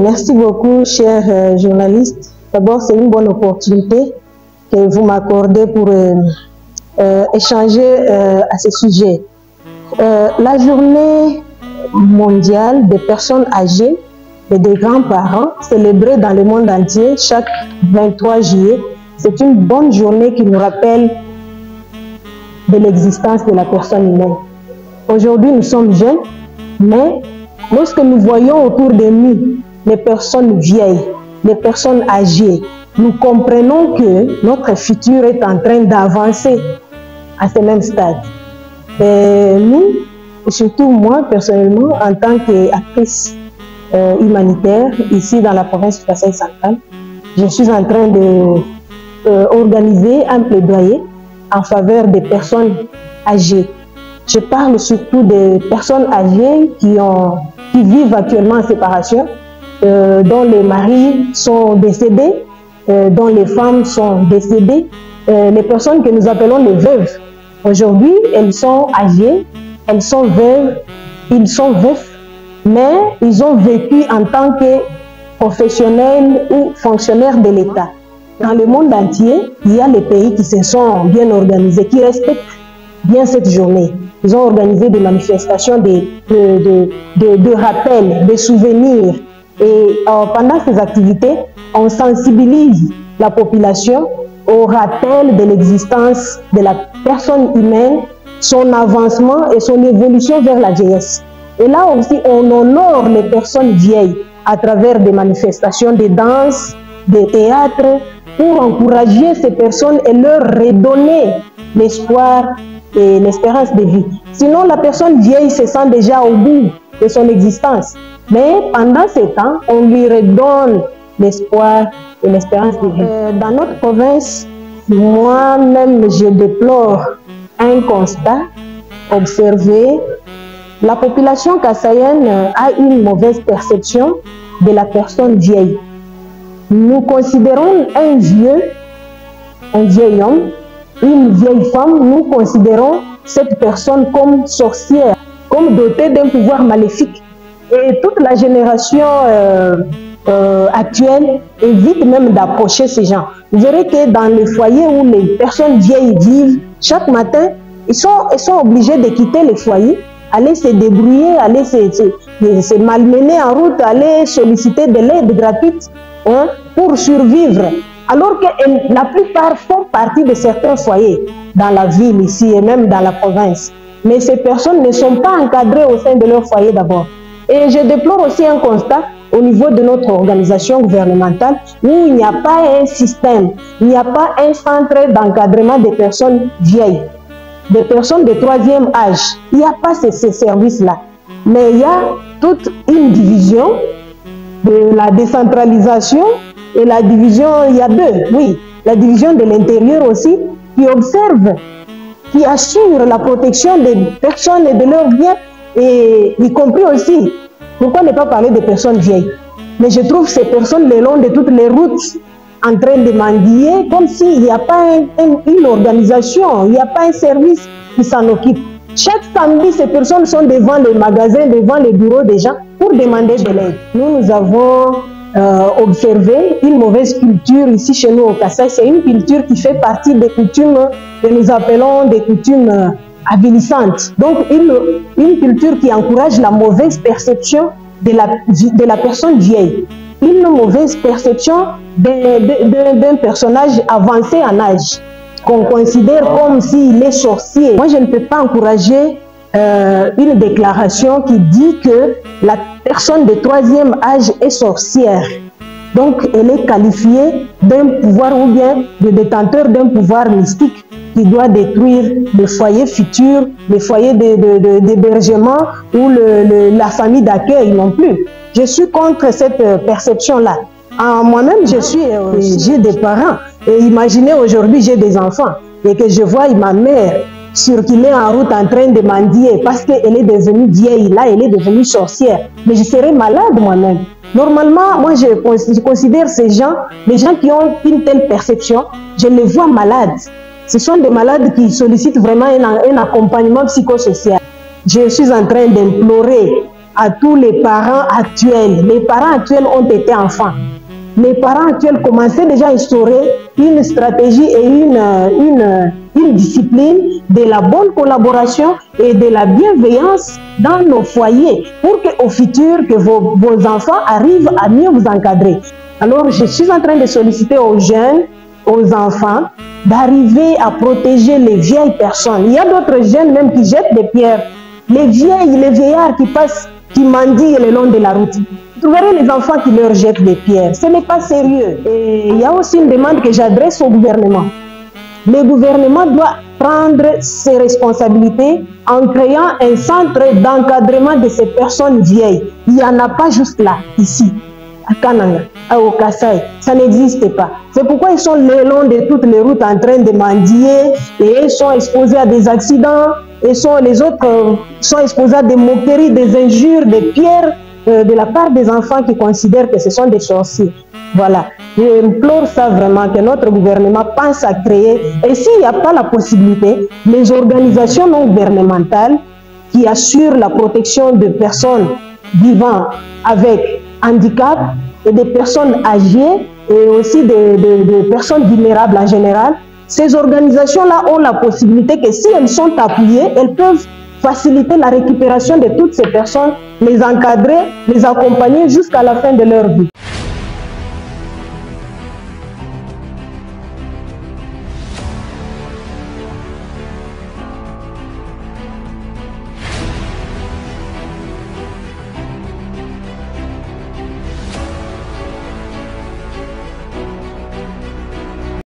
Merci beaucoup, chers journalistes. D'abord, c'est une bonne opportunité que vous m'accordez pour échanger à ce sujet. La journée mondiale des personnes âgées et des grands-parents, célébrée dans le monde entier chaque 23 juillet, c'est une bonne journée qui nous rappelle de l'existence de la personne humaine. Aujourd'hui, nous sommes jeunes, mais lorsque nous voyons autour de nous les personnes vieilles, les personnes âgées, nous comprenons que notre futur est en train d'avancer à ce même stade. Et nous, surtout moi personnellement, en tant qu'actrice humanitaire, ici dans la province du Kasaï central, je suis en train d'organiser un plaidoyer en faveur des personnes âgées. Je parle surtout des personnes âgées qui vivent actuellement en séparation, dont les maris sont décédés, dont les femmes sont décédées, les personnes que nous appelons les veuves. Aujourd'hui, elles sont âgées, elles sont veuves, ils sont veufs, mais ils ont vécu en tant que professionnels ou fonctionnaires de l'État. Dans le monde entier, il y a les pays qui se sont bien organisés, qui respectent bien cette journée. Ils ont organisé des manifestations, de rappels, de souvenirs. Et pendant ces activités, on sensibilise la population au rappel de l'existence de la personne humaine, son avancement et son évolution vers la vieillesse. Et là aussi, on honore les personnes vieilles à travers des manifestations, des danses, des théâtres, pour encourager ces personnes et leur redonner l'espoir et l'espérance de vie. Sinon, la personne vieille se sent déjà au bout de son existence. Mais pendant ce temps, on lui redonne l'espoir et l'espérance de vie. Dans notre province, moi-même, je déplore un constat observé. La population kassaïenne a une mauvaise perception de la personne vieille. Nous considérons un vieil homme, une vieille femme, nous considérons cette personne comme sorcière, comme dotée d'un pouvoir maléfique. Et toute la génération actuelle évite même d'approcher ces gens. Vous verrez que dans les foyers où les personnes vieilles vivent, chaque matin, ils sont obligés de quitter les foyers, aller se débrouiller, aller se malmener en route, aller solliciter de l'aide gratuite pour survivre. Alors que la plupart font partie de certains foyers dans la ville ici et même dans la province. Mais ces personnes ne sont pas encadrées au sein de leur foyer d'abord. Et je déplore aussi un constat au niveau de notre organisation gouvernementale où il n'y a pas un système, il n'y a pas un centre d'encadrement des personnes vieilles, des personnes de troisième âge. Il n'y a pas ces services-là. Mais il y a toute une division de la décentralisation et la division, il y a deux, oui, la division de l'intérieur aussi, qui observe, qui assure la protection des personnes et de leurs biens, et y compris aussi, pourquoi ne pas parler des personnes vieilles? Mais je trouve ces personnes le long de toutes les routes en train de mendier, comme s'il n'y a pas une organisation, il n'y a pas un service qui s'en occupe. Chaque samedi, ces personnes sont devant les magasins, devant les bureaux des gens pour demander de l'aide. Nous avons observé une mauvaise culture ici chez nous au Kasaï. C'est une culture qui fait partie des coutumes que nous appelons des coutumes avilissantes. Donc une culture qui encourage la mauvaise perception de la personne vieille. Une mauvaise perception d'un personnage avancé en âge, qu'on considère comme s'il est sorcier. Moi, je ne peux pas encourager une déclaration qui dit que la personne de troisième âge est sorcière. Donc, elle est qualifiée d'un pouvoir ou bien de détenteur d'un pouvoir mystique qui doit détruire le foyer futur, le foyer d'hébergement ou la famille d'accueil non plus. Je suis contre cette perception-là. Moi-même, j'ai des parents. Et imaginez aujourd'hui, j'ai des enfants et que je vois ma mère circuler en route en train de mendier parce qu'elle est devenue vieille, là, elle est devenue sorcière. Mais je serais malade moi-même. Normalement, moi, je considère ces gens, les gens qui ont une telle perception, je les vois malades. Ce sont des malades qui sollicitent vraiment un accompagnement psychosocial. Je suis en train d'implorer à tous les parents actuels. Les parents actuels ont été enfants. Les parents actuels commençaient déjà à instaurer une stratégie et une discipline de la bonne collaboration et de la bienveillance dans nos foyers pour qu'au futur, que vos enfants arrivent à mieux vous encadrer. Alors, je suis en train de solliciter aux jeunes, aux enfants, d'arriver à protéger les vieilles personnes. Il y a d'autres jeunes même qui jettent des pierres. Les vieillards qui passent, qui mendient le long de la route. Vous verrez les enfants qui leur jettent des pierres. Ce n'est pas sérieux. Et il y a aussi une demande que j'adresse au gouvernement. Le gouvernement doit prendre ses responsabilités en créant un centre d'encadrement de ces personnes vieilles. Il n'y en a pas juste là, ici, à Kananga, au Kasaï. Ça n'existe pas. C'est pourquoi ils sont le long de toutes les routes en train de mendier et ils sont exposés à des accidents. Et les autres sont exposés à des moqueries, des injures, des pierres de la part des enfants qui considèrent que ce sont des sorciers. Voilà. Je implore ça vraiment, que notre gouvernement pense à créer, et s'il n'y a pas la possibilité, les organisations non gouvernementales qui assurent la protection de personnes vivant avec handicap et des personnes âgées et aussi des personnes vulnérables en général, ces organisations-là ont la possibilité que si elles sont appuyées, elles peuvent faciliter la récupération de toutes ces personnes, les encadrer, les accompagner jusqu'à la fin de leur vie.